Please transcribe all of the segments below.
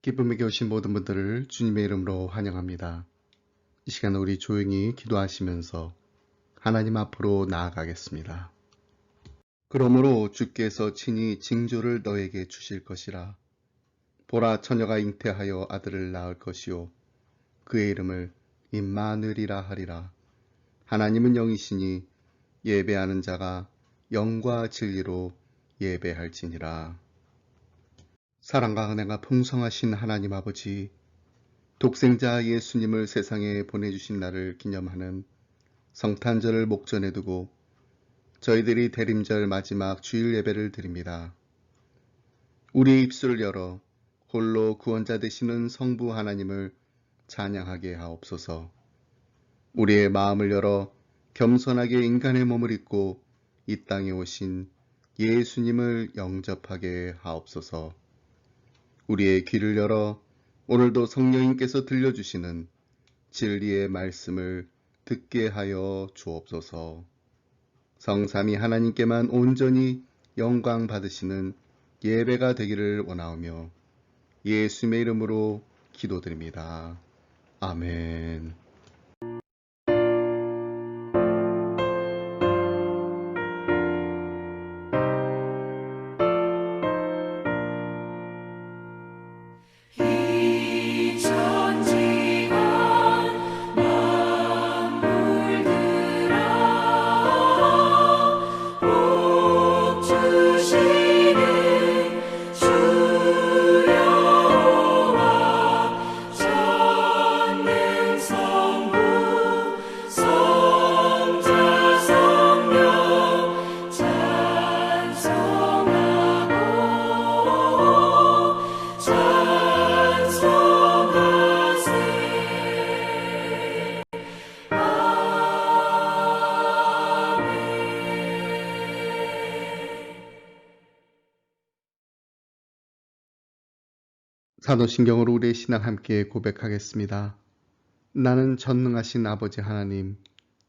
기쁨에게 오신 모든 분들을 주님의 이름으로 환영합니다. 이 시간 우리 조용히 기도하시면서 하나님 앞으로 나아가겠습니다. 그러므로 주께서 친히 징조를 너에게 주실 것이라. 보라, 처녀가 잉태하여 아들을 낳을 것이요 그의 이름을 임마누엘이라 하리라. 하나님은 영이시니 예배하는 자가 영과 진리로 예배할지니라. 사랑과 은혜가 풍성하신 하나님 아버지, 독생자 예수님을 세상에 보내주신 날을 기념하는 성탄절을 목전에 두고 저희들이 대림절 마지막 주일 예배를 드립니다. 우리의 입술을 열어 홀로 구원자 되시는 성부 하나님을 찬양하게 하옵소서. 우리의 마음을 열어 겸손하게 인간의 몸을 입고 이 땅에 오신 예수님을 영접하게 하옵소서. 우리의 귀를 열어 오늘도 성령님께서 들려주시는 진리의 말씀을 듣게 하여 주옵소서. 성삼위 하나님께만 온전히 영광 받으시는 예배가 되기를 원하오며 예수님의 이름으로 기도드립니다. 아멘. 사도신경으로 우리의 신앙 함께 고백하겠습니다. 나는 전능하신 아버지 하나님,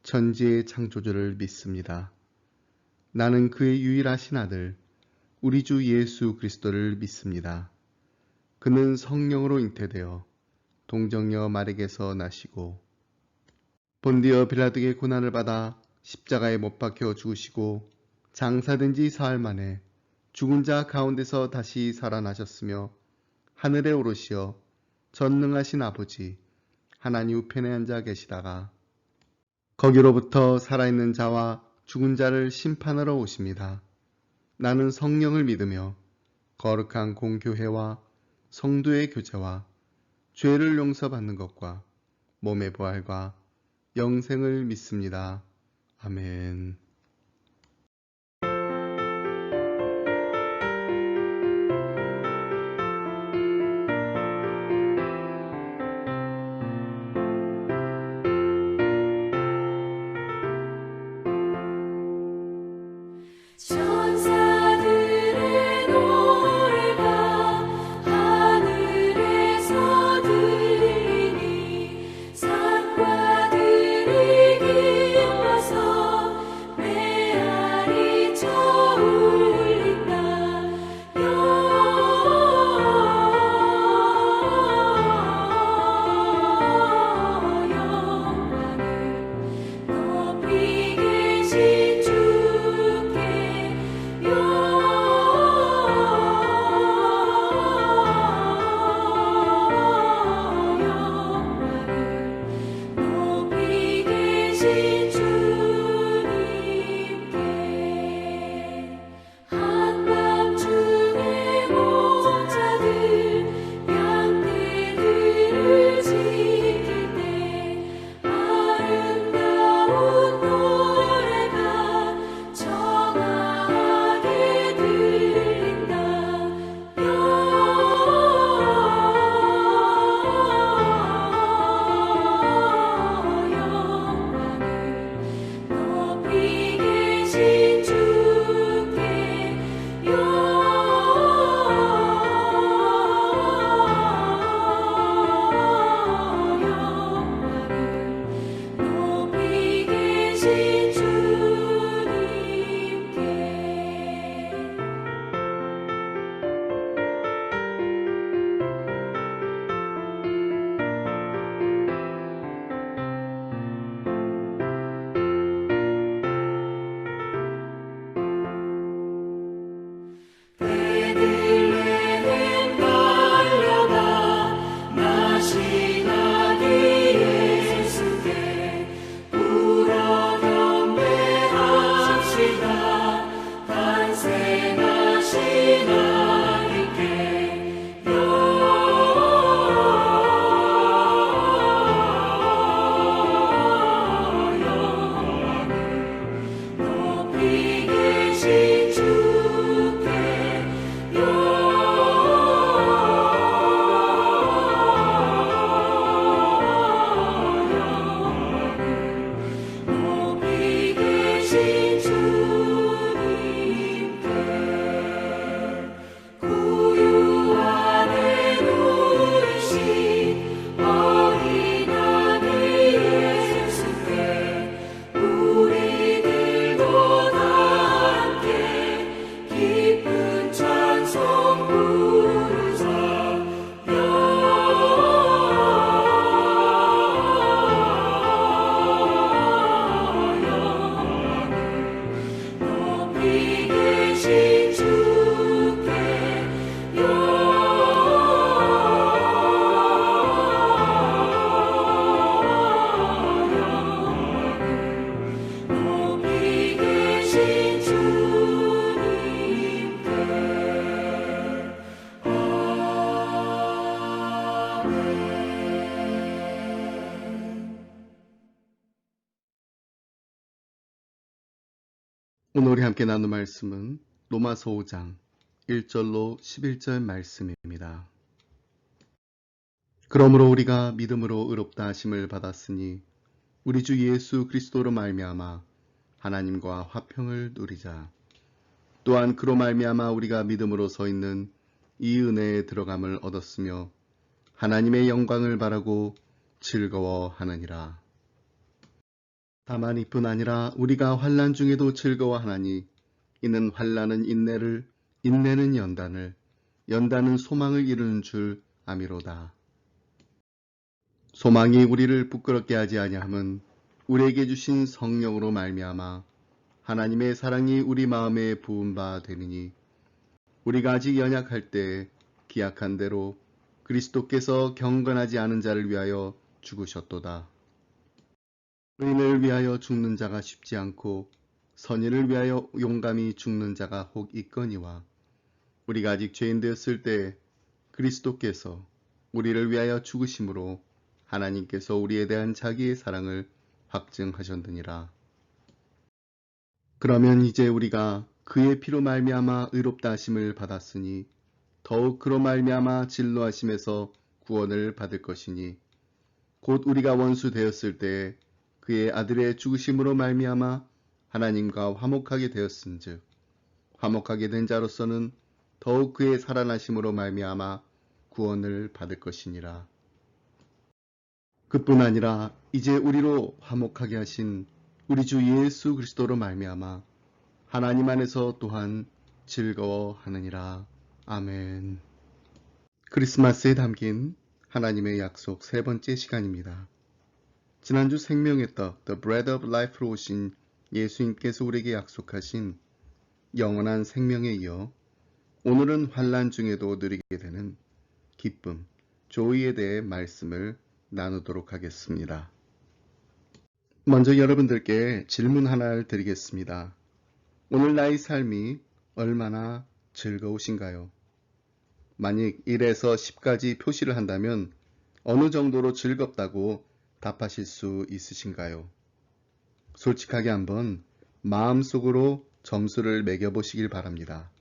천지의 창조주를 믿습니다. 나는 그의 유일하신 아들, 우리 주 예수 그리스도를 믿습니다. 그는 성령으로 잉태되어 동정녀 마리에게서 나시고 본디어 빌라도의 고난을 받아 십자가에 못 박혀 죽으시고 장사된 지 사흘 만에 죽은 자 가운데서 다시 살아나셨으며 하늘에 오르시어 전능하신 아버지 하나님 우편에 앉아 계시다가 거기로부터 살아있는 자와 죽은 자를 심판하러 오십니다. 나는 성령을 믿으며 거룩한 공교회와 성도의 교제와 죄를 용서받는 것과 몸의 부활과 영생을 믿습니다. 아멘. 천사들의 노래가 하늘에서 들리니 산과들이 기뻐서 메아리 쳐울린다. 영광을 높이 계신 주께 계신 주님께 구유 안에 누이신 어린 아기 예수께 우리들도 다 함께 기쁜 찬송 부르자. 높이 계신 주께 높이 계신 주님께 오늘 우리 함께 나눌 말씀은 로마서 5장 1절로 11절 말씀입니다. 그러므로 우리가 믿음으로 의롭다 하심을 받았으니 우리 주 예수 그리스도로 말미암아 하나님과 화평을 누리자. 또한 그로 말미암아 우리가 믿음으로 서 있는 이 은혜에 들어감을 얻었으며 하나님의 영광을 바라고 즐거워하느니라. 다만 이뿐 아니라 우리가 환난 중에도 즐거워하나니 이는 환난은 인내를, 인내는 연단을, 연단은 소망을 이루는 줄 아미로다. 소망이 우리를 부끄럽게 하지 아니함은 우리에게 주신 성령으로 말미암아 하나님의 사랑이 우리 마음에 부은 바 되느니 우리가 아직 연약할 때 기약한 대로 그리스도께서 경건하지 않은 자를 위하여 죽으셨도다. 의인을 위하여 죽는 자가 쉽지 않고 선인을 위하여 용감히 죽는 자가 혹 있거니와 우리가 아직 죄인 되었을 때 그리스도께서 우리를 위하여 죽으심으로 하나님께서 우리에 대한 자기의 사랑을 확증하셨느니라. 그러면 이제 우리가 그의 피로 말미암아 의롭다 하심을 받았으니 더욱 그로 말미암아 진노하심에서 구원을 받을 것이니 곧 우리가 원수 되었을 때 그의 아들의 죽으심으로 말미암아 하나님과 화목하게 되었은즉 화목하게 된 자로서는 더욱 그의 살아나심으로 말미암아 구원을 받을 것이니라. 그뿐 아니라 이제 우리로 화목하게 하신 우리 주 예수 그리스도로 말미암아 하나님 안에서 또한 즐거워하느니라. 아멘. 크리스마스에 담긴 하나님의 약속 세 번째 시간입니다. 지난주 생명의 떡, The Bread of Life로 오신 예수님께서 우리에게 약속하신 영원한 생명에 이어 오늘은 환난 중에도 누리게 되는 기쁨, 조이에 대해 말씀을 나누도록 하겠습니다. 먼저 여러분들께 질문 하나를 드리겠습니다. 오늘 나의 삶이 얼마나 즐거우신가요? 만약 1에서 10까지 표시를 한다면 어느 정도로 즐겁다고 답하실 수 있으신가요? 솔직하게 한번 마음속으로 점수를 매겨보시길 바랍니다.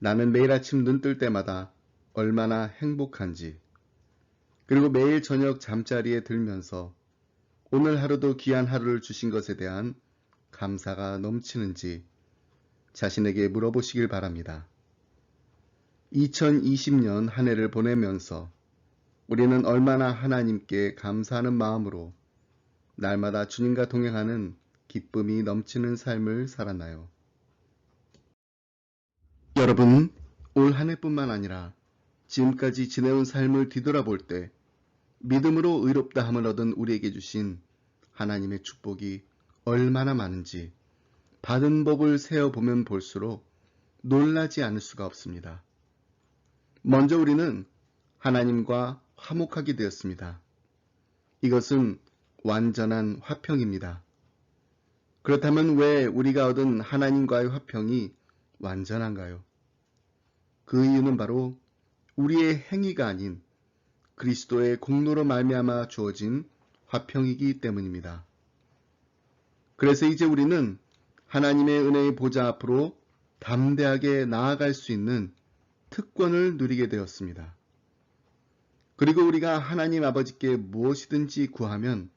나는 매일 아침 눈 뜰 때마다 얼마나 행복한지, 그리고 매일 저녁 잠자리에 들면서 오늘 하루도 귀한 하루를 주신 것에 대한 감사가 넘치는지 자신에게 물어보시길 바랍니다. 2020년 한 해를 보내면서 우리는 얼마나 하나님께 감사하는 마음으로 날마다 주님과 동행하는 기쁨이 넘치는 삶을 살았나요? 여러분, 올 한 해뿐만 아니라 지금까지 지내온 삶을 뒤돌아볼 때 믿음으로 의롭다 함을 얻은 우리에게 주신 하나님의 축복이 얼마나 많은지 받은 법을 세어보면 볼수록 놀라지 않을 수가 없습니다. 먼저 우리는 하나님과 화목하게 되었습니다. 이것은 완전한 화평입니다. 그렇다면 왜 우리가 얻은 하나님과의 화평이 완전한가요? 그 이유는 바로 우리의 행위가 아닌 그리스도의 공로로 말미암아 주어진 화평이기 때문입니다. 그래서 이제 우리는 하나님의 은혜의 보좌 앞으로 담대하게 나아갈 수 있는 특권을 누리게 되었습니다. 그리고 우리가 하나님 아버지께 무엇이든지 구하면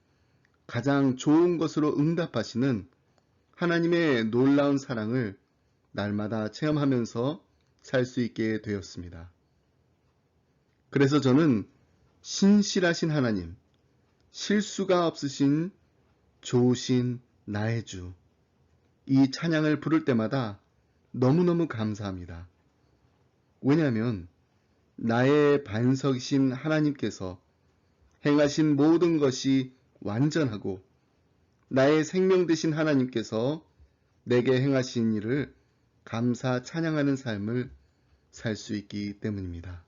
가장 좋은 것으로 응답하시는 하나님의 놀라운 사랑을 날마다 체험하면서 살 수 있게 되었습니다. 그래서 저는 신실하신 하나님, 실수가 없으신 좋으신 나의 주, 이 찬양을 부를 때마다 너무너무 감사합니다. 왜냐하면 나의 반석이신 하나님께서 행하신 모든 것이 완전하고 나의 생명 되신 하나님께서 내게 행하신 일을 감사 찬양하는 삶을 살 수 있기 때문입니다.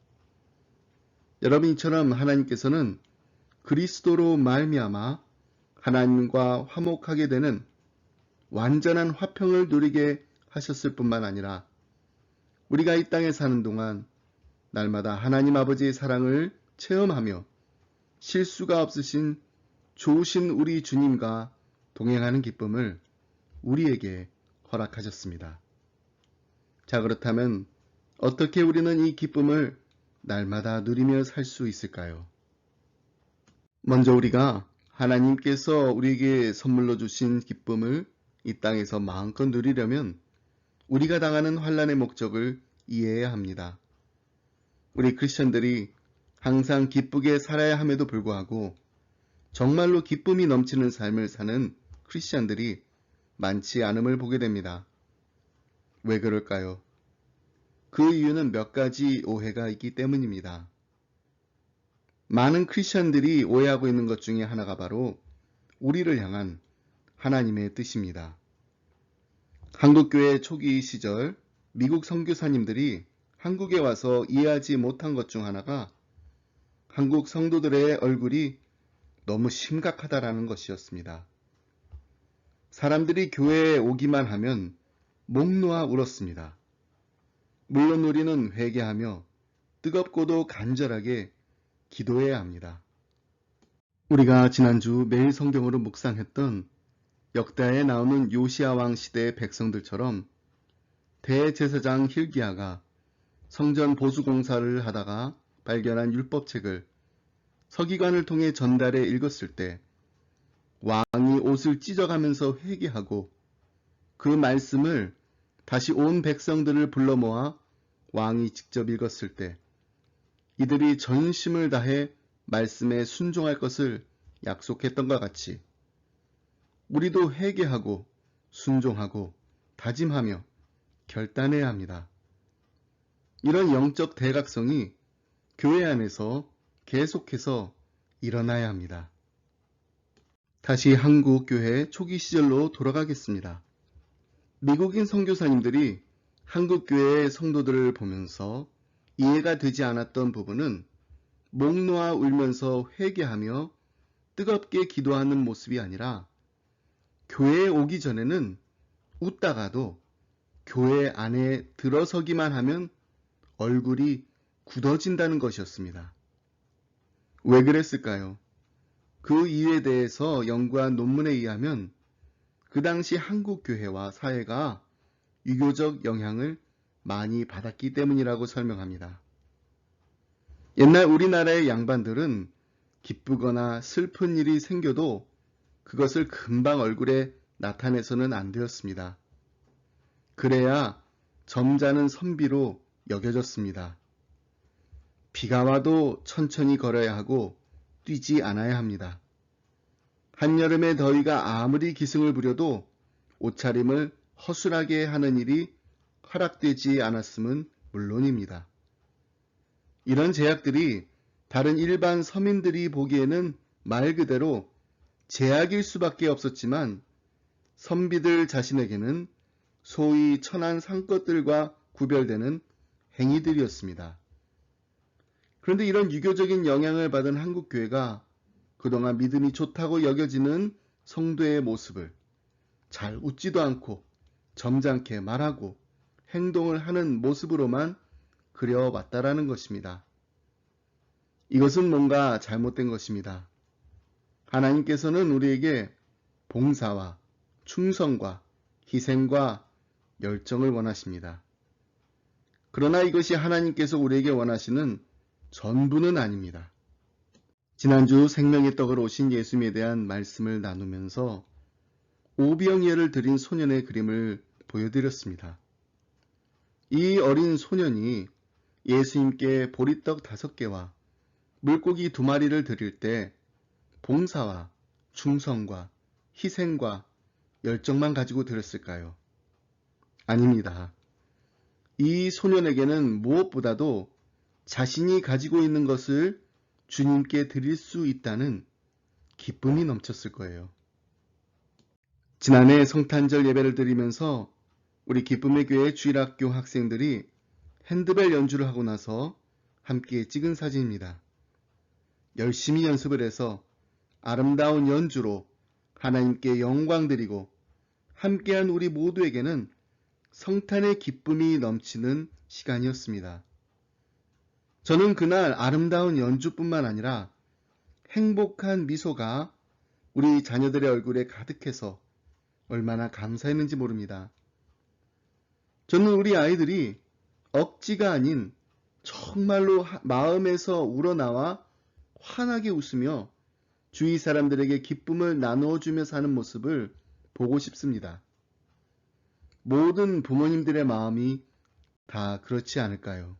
여러분, 이처럼 하나님께서는 그리스도로 말미암아 하나님과 화목하게 되는 완전한 화평을 누리게 하셨을 뿐만 아니라 우리가 이 땅에 사는 동안 날마다 하나님 아버지의 사랑을 체험하며 실수가 없으신 좋으신 우리 주님과 동행하는 기쁨을 우리에게 허락하셨습니다. 자, 그렇다면 어떻게 우리는 이 기쁨을 날마다 누리며 살 수 있을까요? 먼저 우리가 하나님께서 우리에게 선물로 주신 기쁨을 이 땅에서 마음껏 누리려면 우리가 당하는 환난의 목적을 이해해야 합니다. 우리 크리스천들이 항상 기쁘게 살아야 함에도 불구하고 정말로 기쁨이 넘치는 삶을 사는 크리스천들이 많지 않음을 보게 됩니다. 왜 그럴까요? 그 이유는 몇 가지 오해가 있기 때문입니다. 많은 크리스천들이 오해하고 있는 것 중에 하나가 바로 우리를 향한 하나님의 뜻입니다. 한국교회 초기 시절 미국 선교사님들이 한국에 와서 이해하지 못한 것 중 하나가 한국 성도들의 얼굴이 너무 심각하다라는 것이었습니다. 사람들이 교회에 오기만 하면 목 놓아 울었습니다. 물론 우리는 회개하며 뜨겁고도 간절하게 기도해야 합니다. 우리가 지난주 매일 성경으로 묵상했던 역대하에 나오는 요시야 왕 시대의 백성들처럼 대제사장 hil기야가 성전 보수 공사를 하다가 발견한 율법책을 서기관을 통해 전달해 읽었을 때 왕이 옷을 찢어가면서 회개하고 그 말씀을 다시 온 백성들을 불러 모아 왕이 직접 읽었을 때 이들이 전심을 다해 말씀에 순종할 것을 약속했던 것 같이 우리도 회개하고 순종하고 다짐하며 결단해야 합니다. 이런 영적 대각성이 교회 안에서 계속해서 일어나야 합니다. 다시 한국 교회 초기 시절로 돌아가겠습니다. 미국인 선교사님들이 한국 교회의 성도들을 보면서 이해가 되지 않았던 부분은 목 놓아 울면서 회개하며 뜨겁게 기도하는 모습이 아니라 교회에 오기 전에는 웃다가도 교회 안에 들어서기만 하면 얼굴이 굳어진다는 것이었습니다. 왜 그랬을까요? 그 이유에 대해서 연구한 논문에 의하면 그 당시 한국 교회와 사회가 유교적 영향을 많이 받았기 때문이라고 설명합니다. 옛날 우리나라의 양반들은 기쁘거나 슬픈 일이 생겨도 그것을 금방 얼굴에 나타내서는 안 되었습니다. 그래야 점잖은 선비로 여겨졌습니다. 비가 와도 천천히 걸어야 하고 뛰지 않아야 합니다. 한여름의 더위가 아무리 기승을 부려도 옷차림을 허술하게 하는 일이 허락되지 않았음은 물론입니다. 이런 제약들이 다른 일반 서민들이 보기에는 말 그대로 제약일 수밖에 없었지만 선비들 자신에게는 소위 천한 상것들과 구별되는 행위들이었습니다. 그런데 이런 유교적인 영향을 받은 한국교회가 그동안 믿음이 좋다고 여겨지는 성도의 모습을 잘 웃지도 않고 점잖게 말하고 행동을 하는 모습으로만 그려왔다라는 것입니다. 이것은 뭔가 잘못된 것입니다. 하나님께서는 우리에게 봉사와 충성과 희생과 열정을 원하십니다. 그러나 이것이 하나님께서 우리에게 원하시는 전부는 아닙니다. 지난주 생명의 떡으로 오신 예수님에 대한 말씀을 나누면서 오병이어를 드린 소년의 그림을 보여드렸습니다. 이 어린 소년이 예수님께 보리떡 5개와 물고기 2마리를 드릴 때 봉사와 충성과 희생과 열정만 가지고 드렸을까요? 아닙니다. 이 소년에게는 무엇보다도 자신이 가지고 있는 것을 주님께 드릴 수 있다는 기쁨이 넘쳤을 거예요. 지난해 성탄절 예배를 드리면서 우리 기쁨의 교회 주일학교 학생들이 핸드벨 연주를 하고 나서 함께 찍은 사진입니다. 열심히 연습을 해서 아름다운 연주로 하나님께 영광 드리고 함께한 우리 모두에게는 성탄의 기쁨이 넘치는 시간이었습니다. 저는 그날 아름다운 연주뿐만 아니라 행복한 미소가 우리 자녀들의 얼굴에 가득해서 얼마나 감사했는지 모릅니다. 저는 우리 아이들이 억지가 아닌 정말로 마음에서 우러나와 환하게 웃으며 주위 사람들에게 기쁨을 나누어주며 사는 모습을 보고 싶습니다. 모든 부모님들의 마음이 다 그렇지 않을까요?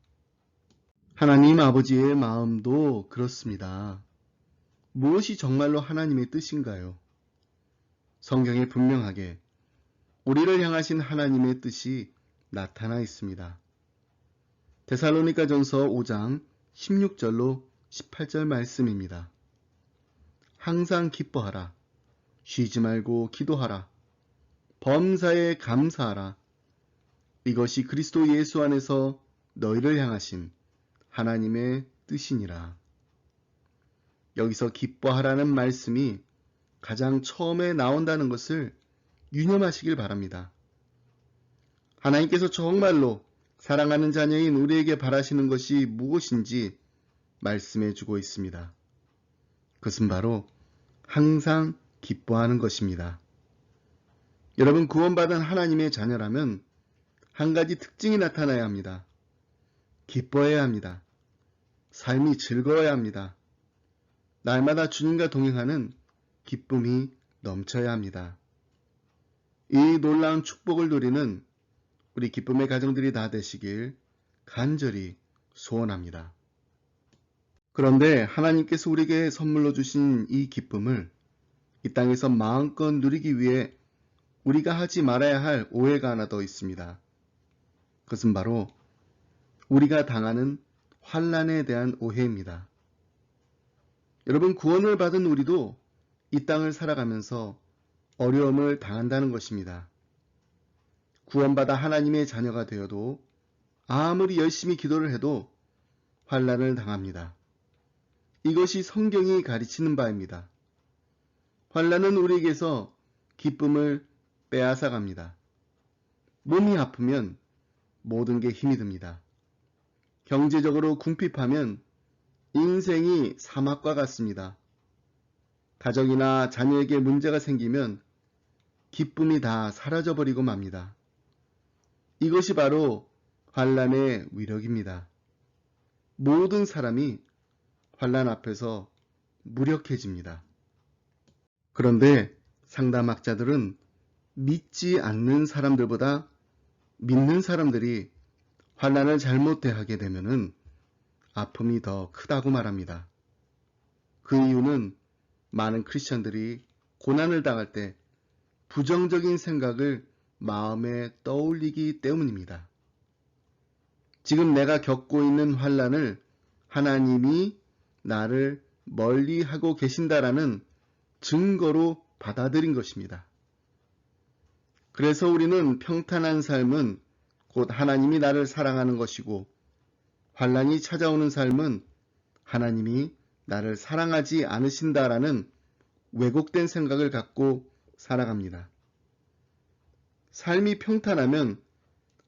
하나님 아버지의 마음도 그렇습니다. 무엇이 정말로 하나님의 뜻인가요? 성경에 분명하게 우리를 향하신 하나님의 뜻이 나타나 있습니다. 데살로니가전서 5장 16절로 18절 말씀입니다. 항상 기뻐하라. 쉬지 말고 기도하라. 범사에 감사하라. 이것이 그리스도 예수 안에서 너희를 향하신 하나님의 뜻이니라. 여기서 기뻐하라는 말씀이 가장 처음에 나온다는 것을 유념하시길 바랍니다. 하나님께서 정말로 사랑하는 자녀인 우리에게 바라시는 것이 무엇인지 말씀해 주고 있습니다. 그것은 바로 항상 기뻐하는 것입니다. 여러분, 구원받은 하나님의 자녀라면 한 가지 특징이 나타나야 합니다. 기뻐해야 합니다. 삶이 즐거워야 합니다. 날마다 주님과 동행하는 기쁨이 넘쳐야 합니다. 이 놀라운 축복을 누리는 우리 기쁨의 가정들이 다 되시길 간절히 소원합니다. 그런데 하나님께서 우리에게 선물로 주신 이 기쁨을 이 땅에서 마음껏 누리기 위해 우리가 하지 말아야 할 오해가 하나 더 있습니다. 그것은 바로 우리가 당하는 환난에 대한 오해입니다. 여러분, 구원을 받은 우리도 이 땅을 살아가면서 어려움을 당한다는 것입니다. 구원받아 하나님의 자녀가 되어도 아무리 열심히 기도를 해도 환난을 당합니다. 이것이 성경이 가르치는 바입니다. 환난은 우리에게서 기쁨을 빼앗아 갑니다. 몸이 아프면 모든 게 힘이 듭니다. 경제적으로 궁핍하면 인생이 사막과 같습니다. 가정이나 자녀에게 문제가 생기면 기쁨이 다 사라져버리고 맙니다. 이것이 바로 환난의 위력입니다. 모든 사람이 환난 앞에서 무력해집니다. 그런데 상담학자들은 믿지 않는 사람들보다 믿는 사람들이 환난을 잘못 대하게 되면은 아픔이 더 크다고 말합니다. 그 이유는 많은 크리스천들이 고난을 당할 때 부정적인 생각을 마음에 떠올리기 때문입니다. 지금 내가 겪고 있는 환난을 하나님이 나를 멀리하고 계신다라는 증거로 받아들인 것입니다. 그래서 우리는 평탄한 삶은 곧 하나님이 나를 사랑하는 것이고 환난이 찾아오는 삶은 하나님이 나를 사랑하지 않으신다라는 왜곡된 생각을 갖고 살아갑니다. 삶이 평탄하면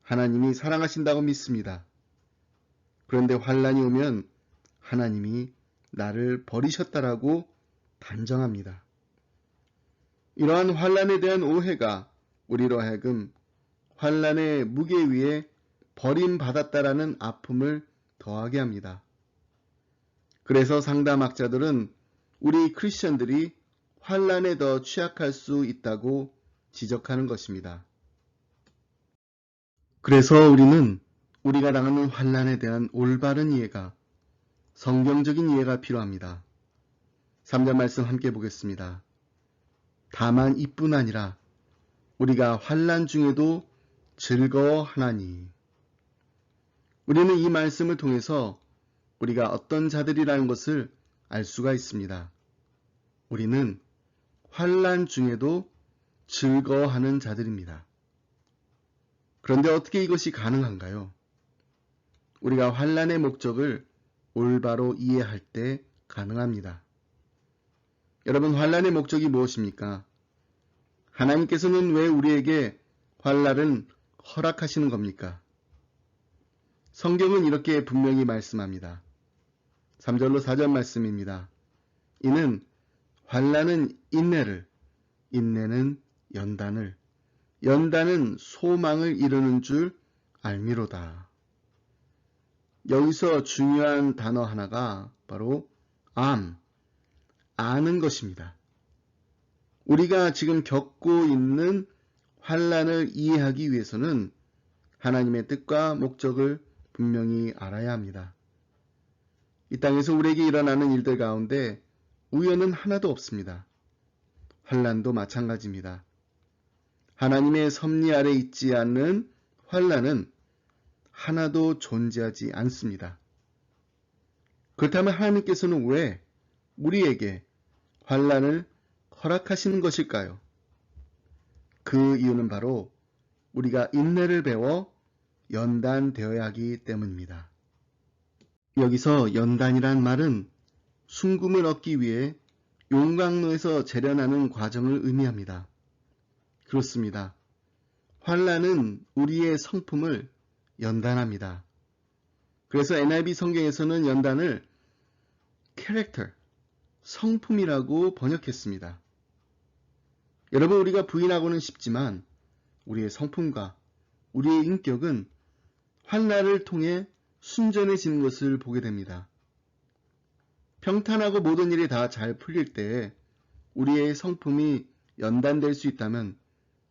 하나님이 사랑하신다고 믿습니다. 그런데 환난이 오면 하나님이 나를 버리셨다라고 단정합니다. 이러한 환난에 대한 오해가 우리로 하여금 환난의 무게 위에 버림받았다라는 아픔을 더하게 합니다. 그래서 상담학자들은 우리 크리스천들이 환난에 더 취약할 수 있다고 지적하는 것입니다. 그래서 우리는 우리가 당하는 환난에 대한 올바른 이해가, 성경적인 이해가 필요합니다. 3절 말씀 함께 보겠습니다. 다만 이뿐 아니라 우리가 환난 중에도 즐거워하나니. 우리는 이 말씀을 통해서 우리가 어떤 자들이라는 것을 알 수가 있습니다. 우리는 환난 중에도 즐거워하는 자들입니다. 그런데 어떻게 이것이 가능한가요? 우리가 환난의 목적을 올바로 이해할 때 가능합니다. 여러분, 환난의 목적이 무엇입니까? 하나님께서는 왜 우리에게 환난을 허락하시는 겁니까? 성경은 이렇게 분명히 말씀합니다. 3절로 4절 말씀입니다. 이는 환난은 인내를, 인내는 연단을, 연단은 소망을 이루는 줄 알미로다. 여기서 중요한 단어 하나가 바로 아는 것입니다. 우리가 지금 겪고 있는 환난을 이해하기 위해서는 하나님의 뜻과 목적을 분명히 알아야 합니다. 이 땅에서 우리에게 일어나는 일들 가운데 우연은 하나도 없습니다. 환난도 마찬가지입니다. 하나님의 섭리 아래 있지 않는 환난은 하나도 존재하지 않습니다. 그렇다면 하나님께서는 왜 우리에게 환난을 허락하시는 것일까요? 그 이유는 바로 우리가 인내를 배워 연단되어야 하기 때문입니다. 여기서 연단이란 말은 순금을 얻기 위해 용광로에서 재련하는 과정을 의미합니다. 그렇습니다. 환난은 우리의 성품을 연단합니다. 그래서 NIV 성경에서는 연단을 캐릭터, 성품이라고 번역했습니다. 여러분, 우리가 부인하고는 싶지만 우리의 성품과 우리의 인격은 환난을 통해 순전해지는 것을 보게 됩니다. 평탄하고 모든 일이 다 잘 풀릴 때에 우리의 성품이 연단될 수 있다면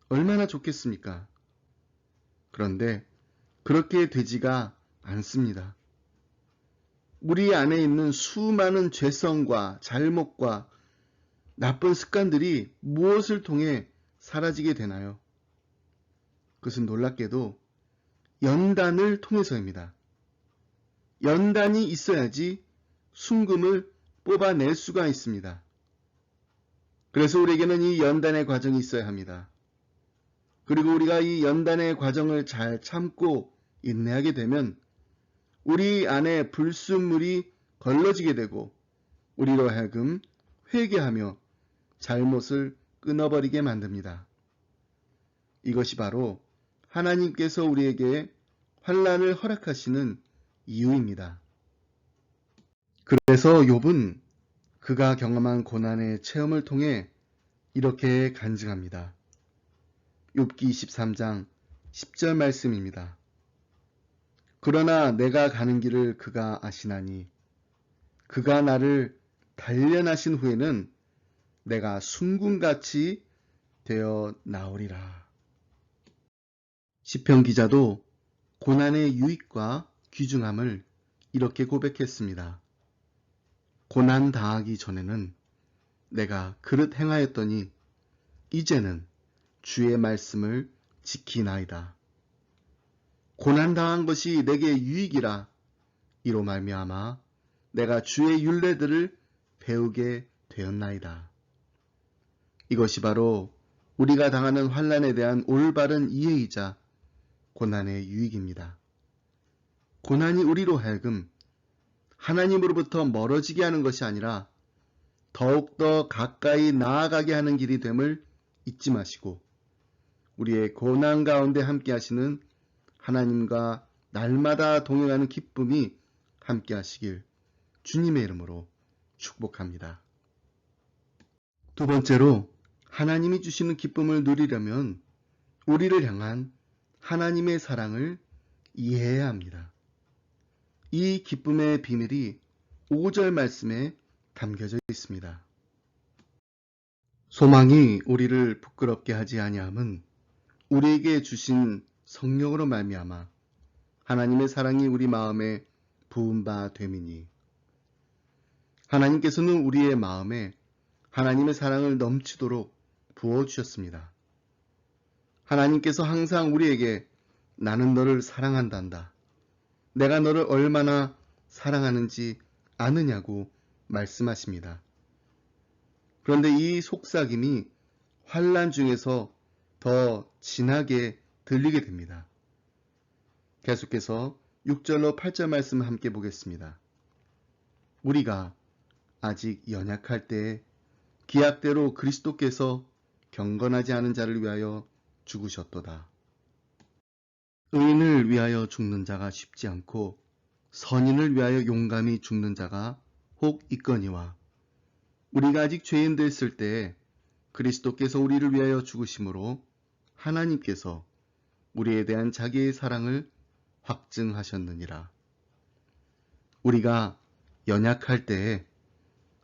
얼마나 좋겠습니까? 그런데 그렇게 되지가 않습니다. 우리 안에 있는 수많은 죄성과 잘못과 나쁜 습관들이 무엇을 통해 사라지게 되나요? 그것은 놀랍게도 연단을 통해서입니다. 연단이 있어야지 순금을 뽑아낼 수가 있습니다. 그래서 우리에게는 이 연단의 과정이 있어야 합니다. 그리고 우리가 이 연단의 과정을 잘 참고 인내하게 되면 우리 안에 불순물이 걸러지게 되고 우리로 하여금 회개하며 잘못을 끊어버리게 만듭니다. 이것이 바로 하나님께서 우리에게 환난을 허락하시는 이유입니다. 그래서 욥은 그가 경험한 고난의 체험을 통해 이렇게 간증합니다. 욥기 23장 10절 말씀입니다. 그러나 내가 가는 길을 그가 아시나니 그가 나를 단련하신 후에는 내가 순금같이 되어 나오리라. 시편 기자도 고난의 유익과 귀중함을 이렇게 고백했습니다. 고난 당하기 전에는 내가 그릇 행하였더니 이제는 주의 말씀을 지키나이다. 고난 당한 것이 내게 유익이라 이로 말미암아 내가 주의 율례들을 배우게 되었나이다. 이것이 바로 우리가 당하는 환난에 대한 올바른 이해이자 고난의 유익입니다. 고난이 우리로 하여금 하나님으로부터 멀어지게 하는 것이 아니라 더욱더 가까이 나아가게 하는 길이 됨을 잊지 마시고 우리의 고난 가운데 함께 하시는 하나님과 날마다 동행하는 기쁨이 함께 하시길 주님의 이름으로 축복합니다. 두 번째로 하나님이 주시는 기쁨을 누리려면 우리를 향한 하나님의 사랑을 이해해야 합니다. 이 기쁨의 비밀이 5절 말씀에 담겨져 있습니다. 소망이 우리를 부끄럽게 하지 아니함은 우리에게 주신 성령으로 말미암아 하나님의 사랑이 우리 마음에 부은 바 됨이니, 하나님께서는 우리의 마음에 하나님의 사랑을 넘치도록 부어주셨습니다. 하나님께서 항상 우리에게 나는 너를 사랑한단다, 내가 너를 얼마나 사랑하는지 아느냐고 말씀하십니다. 그런데 이 속삭임이 환난 중에서 더 진하게 들리게 됩니다. 계속해서 6절로 8절 말씀 함께 보겠습니다. 우리가 아직 연약할 때에 기약대로 그리스도께서 경건하지 않은 자를 위하여 죽으셨도다. 의인을 위하여 죽는 자가 쉽지 않고 선인을 위하여 용감히 죽는 자가 혹 있거니와, 우리가 아직 죄인 됐을 때에 그리스도께서 우리를 위하여 죽으심으로 하나님께서 우리에 대한 자기의 사랑을 확증하셨느니라. 우리가 연약할 때에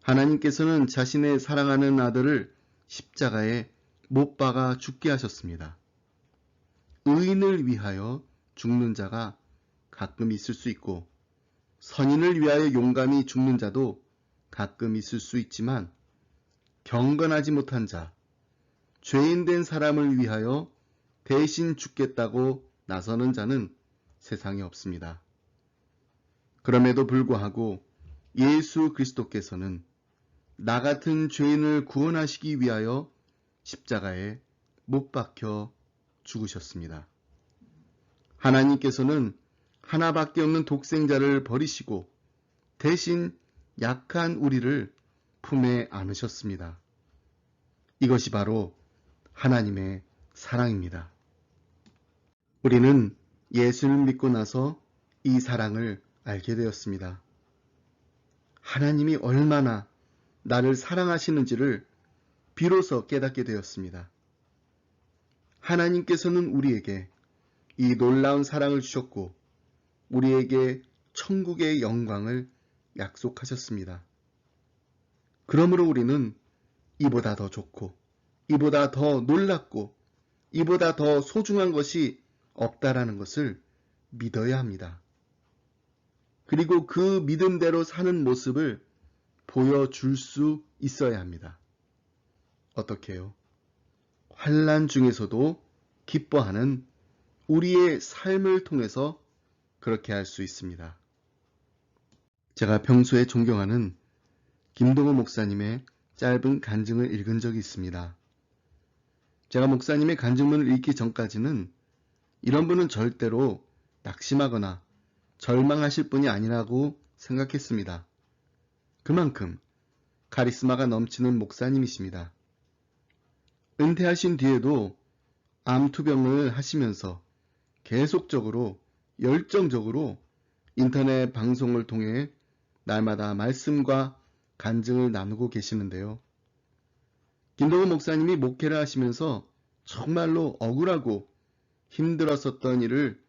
하나님께서는 자신의 사랑하는 아들을 십자가에 못 박아 죽게 하셨습니다. 의인을 위하여 죽는 자가 가끔 있을 수 있고 선인을 위하여 용감히 죽는 자도 가끔 있을 수 있지만, 경건하지 못한 자, 죄인 된 사람을 위하여 대신 죽겠다고 나서는 자는 세상에 없습니다. 그럼에도 불구하고 예수 그리스도께서는 나 같은 죄인을 구원하시기 위하여 십자가에 못 박혀 죽으셨습니다. 하나님께서는 하나밖에 없는 독생자를 버리시고 대신 약한 우리를 품에 안으셨습니다. 이것이 바로 하나님의 사랑입니다. 우리는 예수를 믿고 나서 이 사랑을 알게 되었습니다. 하나님이 얼마나 나를 사랑하시는지를 비로소 깨닫게 되었습니다. 하나님께서는 우리에게 이 놀라운 사랑을 주셨고 우리에게 천국의 영광을 약속하셨습니다. 그러므로 우리는 이보다 더 좋고 이보다 더 놀랍고 이보다 더 소중한 것이 없다라는 것을 믿어야 합니다. 그리고 그 믿음대로 사는 모습을 보여줄 수 있어야 합니다. 어떻게 해요? 환난 중에서도 기뻐하는 우리의 삶을 통해서 그렇게 할 수 있습니다. 제가 평소에 존경하는 김동호 목사님의 짧은 간증을 읽은 적이 있습니다. 제가 목사님의 간증문을 읽기 전까지는 이런 분은 절대로 낙심하거나 절망하실 분이 아니라고 생각했습니다. 그만큼 카리스마가 넘치는 목사님이십니다. 은퇴하신 뒤에도 암 투병을 하시면서 계속적으로 열정적으로 인터넷 방송을 통해 날마다 말씀과 간증을 나누고 계시는데요. 김동호 목사님이 목회를 하시면서 정말로 억울하고 힘들었었던 일을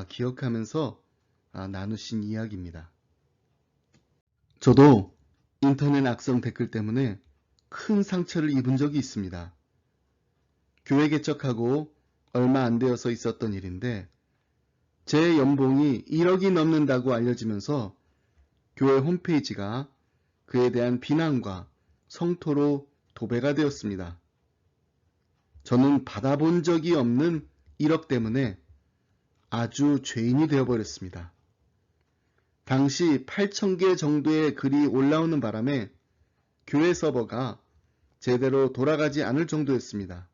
기억하면서 나누신 이야기입니다. 저도 인터넷 악성 댓글 때문에 큰 상처를 입은 적이 있습니다. 교회 개척하고 얼마 안 되어서 있었던 일인데 제 연봉이 1억이 넘는다고 알려지면서 교회 홈페이지가 그에 대한 비난과 성토로 도배가 되었습니다. 저는 받아본 적이 없는 1억 때문에 아주 죄인이 되어버렸습니다. 당시 8,000개 정도의 글이 올라오는 바람에 교회 서버가 제대로 돌아가지 않을 정도였습니다.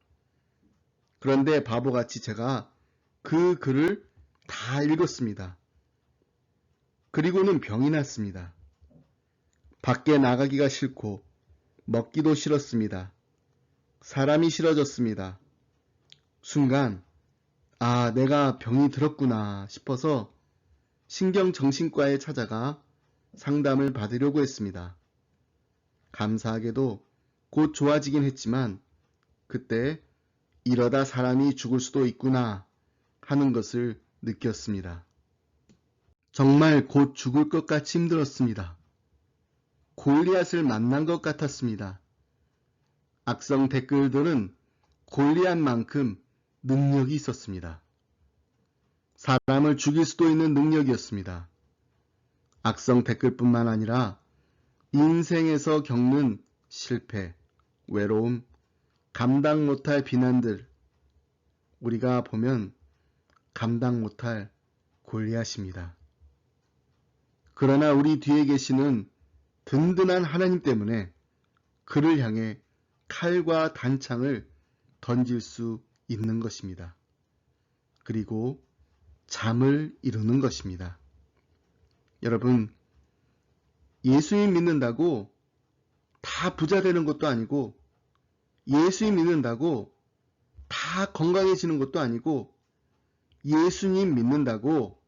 그런데 바보같이 제가 그 글을 다 읽었습니다. 그리고는 병이 났습니다. 밖에 나가기가 싫고 먹기도 싫었습니다. 사람이 싫어졌습니다. 순간 내가 병이 들었구나 싶어서 신경정신과에 찾아가 상담을 받으려고 했습니다. 감사하게도 곧 좋아지긴 했지만 그때 이러다 사람이 죽을 수도 있구나 하는 것을 느꼈습니다. 정말 곧 죽을 것 같이 힘들었습니다. 골리앗을 만난 것 같았습니다. 악성 댓글들은 골리앗만큼 능력이 있었습니다. 사람을 죽일 수도 있는 능력이었습니다. 악성 댓글뿐만 아니라 인생에서 겪는 실패, 외로움, 감당 못할 비난들, 우리가 보면 감당 못할 골리앗입니다. 그러나 우리 뒤에 계시는 든든한 하나님 때문에 그를 향해 칼과 단창을 던질 수 있는 것입니다. 그리고 잠을 이루는 것입니다. 여러분, 예수님 믿는다고 다 부자 되는 것도 아니고, 예수님 믿는다고 다 건강해지는 것도 아니고, 예수님 믿는다고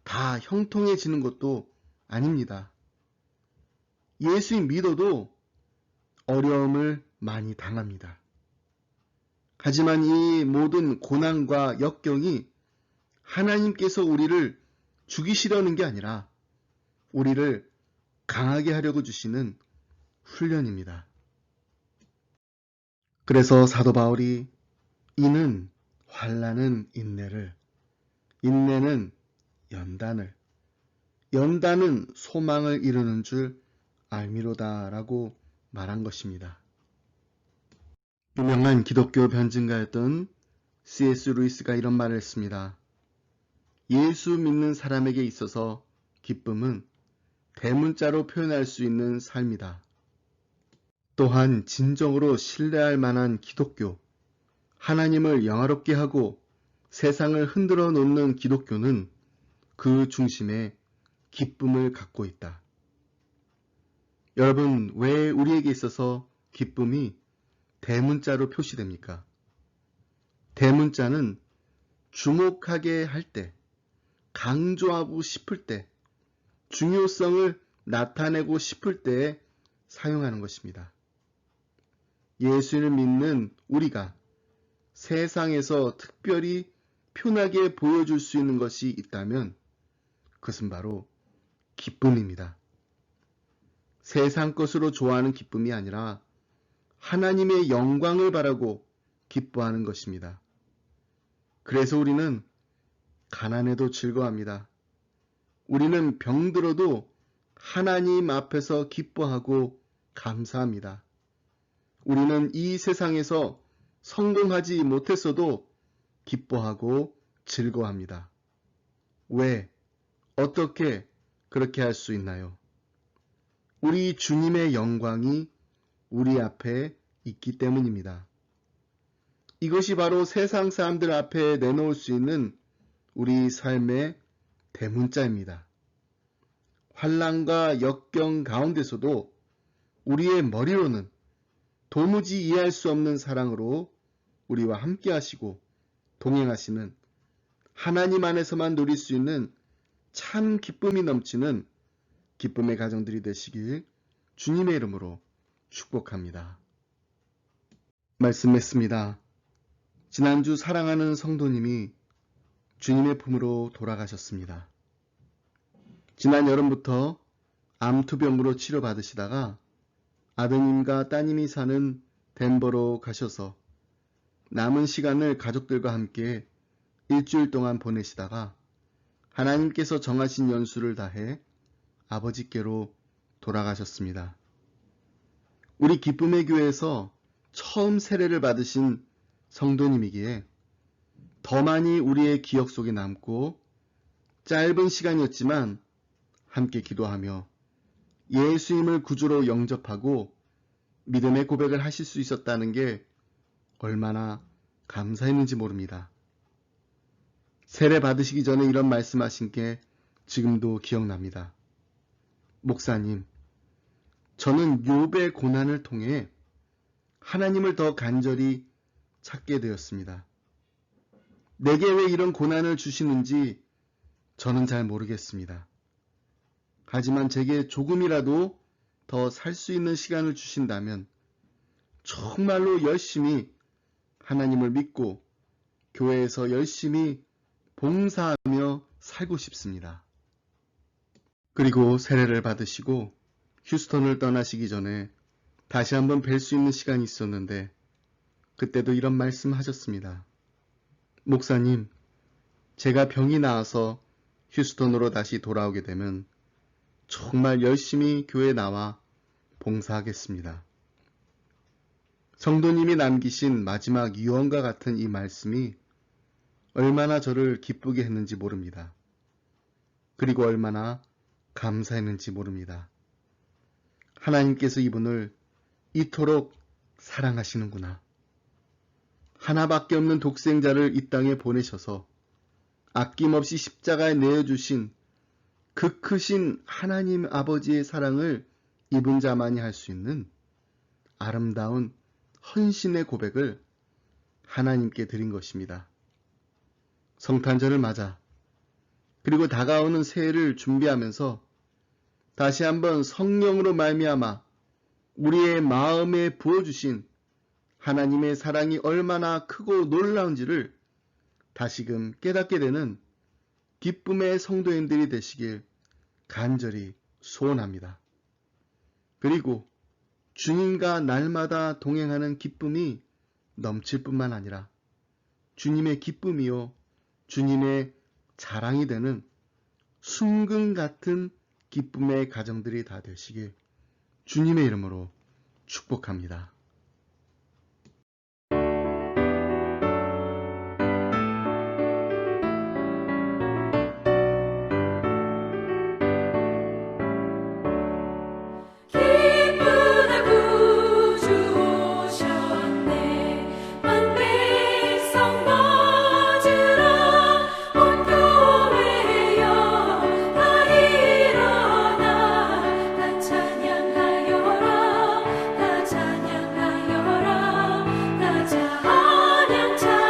다 형통해지는 것도 아닙니다. 예수님 믿어도 어려움을 많이 당합니다. 하지만 이 모든 고난과 역경이 하나님께서 우리를 죽이시려는 게 아니라 우리를 강하게 하려고 주시는 훈련입니다. 그래서 사도 바울이 이는 환난은 인내를, 인내는 연단을, 연단은 소망을 이루는 줄 알미로다라고 말한 것입니다. 유명한 기독교 변증가였던 C.S. 루이스가 이런 말을 했습니다. 예수 믿는 사람에게 있어서 기쁨은 대문자로 표현할 수 있는 삶이다. 또한 진정으로 신뢰할 만한 기독교, 하나님을 영화롭게 하고 세상을 흔들어 놓는 기독교는 그 중심에 기쁨을 갖고 있다. 여러분, 왜 우리에게 있어서 기쁨이 대문자로 표시됩니까? 대문자는 주목하게 할 때, 강조하고 싶을 때, 중요성을 나타내고 싶을 때에 사용하는 것입니다. 예수를 믿는 우리가 세상에서 특별히 표나게 보여줄 수 있는 것이 있다면 그것은 바로 기쁨입니다. 세상 것으로 좋아하는 기쁨이 아니라 하나님의 영광을 바라고 기뻐하는 것입니다. 그래서 우리는 가난해도 즐거워합니다. 우리는 병들어도 하나님 앞에서 기뻐하고 감사합니다. 우리는 이 세상에서 성공하지 못했어도 기뻐하고 즐거워합니다. 왜? 어떻게 그렇게 할 수 있나요? 우리 주님의 영광이 우리 앞에 있기 때문입니다. 이것이 바로 세상 사람들 앞에 내놓을 수 있는 우리 삶의 대문자입니다. 환난과 역경 가운데서도 우리의 머리로는 도무지 이해할 수 없는 사랑으로 우리와 함께 하시고 동행하시는 하나님 안에서만 누릴 수 있는 참 기쁨이 넘치는 기쁨의 가정들이 되시길 주님의 이름으로 축복합니다. 말씀했습니다. 지난주 사랑하는 성도님이 주님의 품으로 돌아가셨습니다. 지난 여름부터 암투병으로 치료받으시다가 아드님과 따님이 사는 덴버로 가셔서 남은 시간을 가족들과 함께 일주일 동안 보내시다가 하나님께서 정하신 연수를 다해 아버지께로 돌아가셨습니다. 우리 기쁨의 교회에서 처음 세례를 받으신 성도님이기에 더 많이 우리의 기억 속에 남고 짧은 시간이었지만 함께 기도하며 예수님을 구주로 영접하고 믿음의 고백을 하실 수 있었다는 게 얼마나 감사했는지 모릅니다. 세례 받으시기 전에 이런 말씀하신 게 지금도 기억납니다. 목사님, 저는 욥의 고난을 통해 하나님을 더 간절히 찾게 되었습니다. 내게 왜 이런 고난을 주시는지 저는 잘 모르겠습니다. 하지만 제게 조금이라도 더 살 수 있는 시간을 주신다면 정말로 열심히 하나님을 믿고 교회에서 열심히 봉사하며 살고 싶습니다. 그리고 세례를 받으시고 휴스턴을 떠나시기 전에 다시 한번 뵐 수 있는 시간이 있었는데 그때도 이런 말씀 하셨습니다. 목사님, 제가 병이 나아서 휴스턴으로 다시 돌아오게 되면 정말 열심히 교회에 나와 봉사하겠습니다. 성도님이 남기신 마지막 유언과 같은 이 말씀이 얼마나 저를 기쁘게 했는지 모릅니다. 그리고 얼마나 감사했는지 모릅니다. 하나님께서 이분을 이토록 사랑하시는구나. 하나밖에 없는 독생자를 이 땅에 보내셔서 아낌없이 십자가에 내어주신 그 크신 하나님 아버지의 사랑을 입은 자만이 할 수 있는 아름다운 헌신의 고백을 하나님께 드린 것입니다. 성탄절을 맞아 그리고 다가오는 새해를 준비하면서 다시 한번 성령으로 말미암아 우리의 마음에 부어주신 하나님의 사랑이 얼마나 크고 놀라운지를 다시금 깨닫게 되는 기쁨의 성도님들이 되시길 간절히 소원합니다. 그리고 주님과 날마다 동행하는 기쁨이 넘칠 뿐만 아니라 주님의 기쁨이요 주님의 자랑이 되는 순금 같은 기쁨의 가정들이 다 되시길 주님의 이름으로 축복합니다. 기쁘다 구주 오셨네 만 백성 맞으라 온 교회여 다 일어나 다 찬양하여라 다 찬양하여라 다 찬양하여라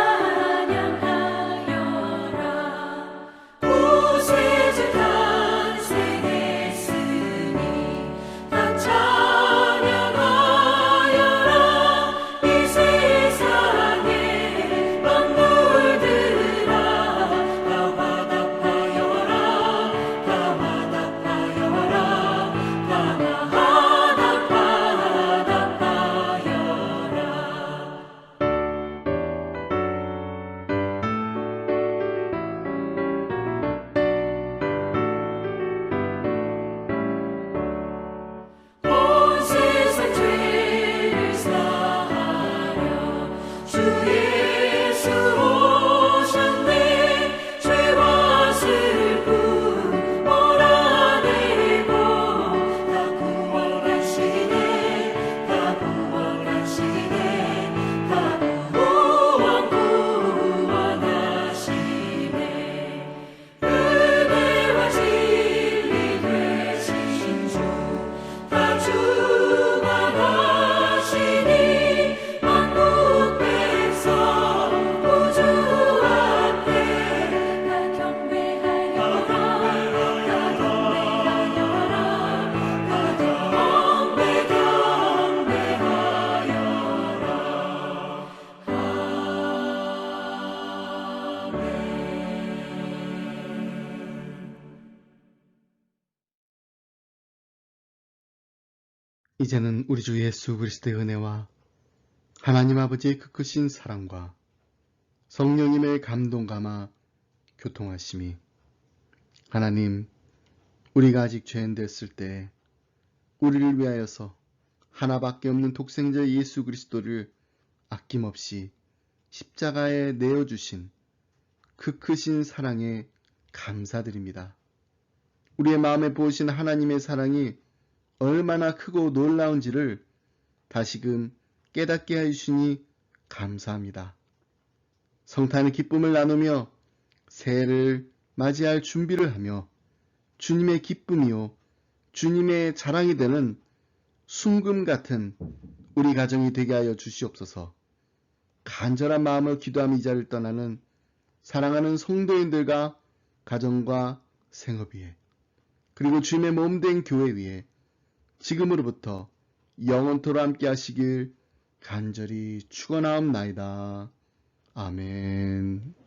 구세주 탄생했으니 다 찬양하여라 이 세상에 만물들아 다 화답하여라 다 화답하여라 다 화답하여라 온 세상 죄를 사하려 주 예수 오셨네 죄와 슬픔 몰아내고 다 구원하시네 다 구원하시네 다 구원하시네 은혜와 진리 되신 주 다 충만하시니 만국 백성 우주 앞에 다 경배하여라 다 경배하여라 다 이제는 우리 주 예수 그리스도의 은혜와 하나님 아버지의 그 크신 사랑과 성령님의 감동감화 교통하심이 하나님 우리가 아직 죄인 됐을 때 우리를 위하여서 하나밖에 없는 독생자 예수 그리스도를 아낌없이 십자가에 내어주신 그 크신 사랑에 감사드립니다. 우리의 마음에 부으신 하나님의 사랑이 얼마나 크고 놀라운지를 다시금 깨닫게 해주시니 감사합니다. 성탄의 기쁨을 나누며 새해를 맞이할 준비를 하며 주님의 기쁨이요 주님의 자랑이 되는 순금 같은 우리 가정이 되게 하여 주시옵소서. 간절한 마음으로 기도하며 이 자리를 떠나는 사랑하는 성도인들과 가정과 생업 위에 그리고 주님의 몸된 교회 위에 지금으로부터 영원토록 함께 하시길 간절히 축원하옵나이다. 아멘.